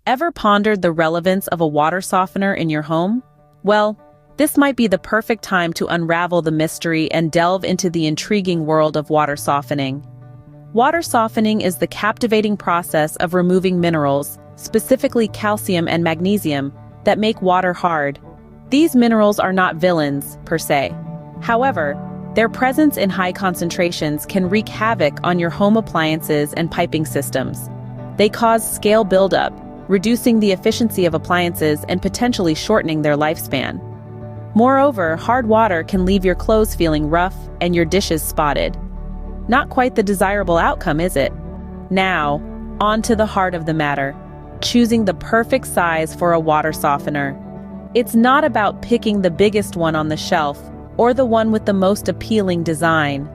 Ever pondered the relevance of a water softener in your home? Well, this might be the perfect time to unravel the mystery and delve into the intriguing world of water softening. Water softening is the captivating process of removing minerals, specifically calcium and magnesium, that make water hard. These minerals are not villains, per se. However, their presence in high concentrations can wreak havoc on your home appliances and piping systems. They cause scale buildup, reducing the efficiency of appliances and potentially shortening their lifespan. Moreover, hard water can leave your clothes feeling rough and your dishes spotted. Not quite the desirable outcome, is it? Now, on to the heart of the matter: choosing the perfect size for a water softener. It's not about picking the biggest one on the shelf or the one with the most appealing design.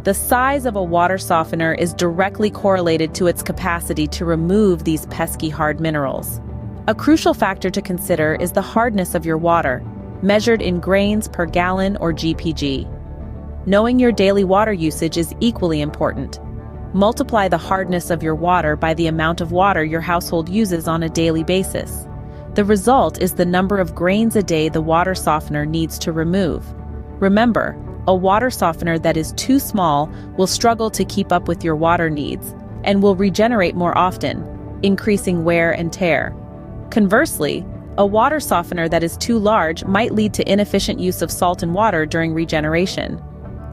The size of a water softener is directly correlated to its capacity to remove these pesky hard minerals. A crucial factor to consider is the hardness of your water, measured in grains per gallon or GPG. Knowing your daily water usage is equally important. Multiply the hardness of your water by the amount of water your household uses on a daily basis. The result is the number of grains a day the water softener needs to remove. Remember, a water softener that is too small will struggle to keep up with your water needs and will regenerate more often, increasing wear and tear. Conversely, a water softener that is too large might lead to inefficient use of salt and water during regeneration.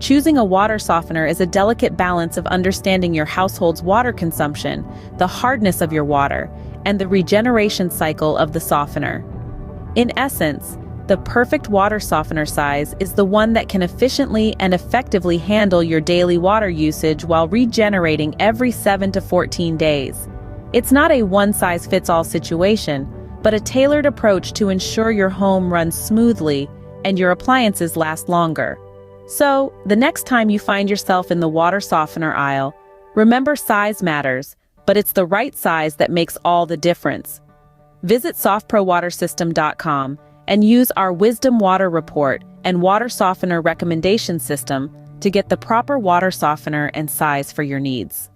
Choosing a water softener is a delicate balance of understanding your household's water consumption, the hardness of your water, and the regeneration cycle of the softener. In essence, the perfect water softener size is the one that can efficiently and effectively handle your daily water usage while regenerating every 7 to 14 days. It's not a one-size-fits-all situation, but a tailored approach to ensure your home runs smoothly and your appliances last longer. So, the next time you find yourself in the water softener aisle, remember size matters, but it's the right size that makes all the difference. Visit softprowatersystem.com and use our Wisdom Water Report and Water Softener Recommendation System to get the proper water softener and size for your needs.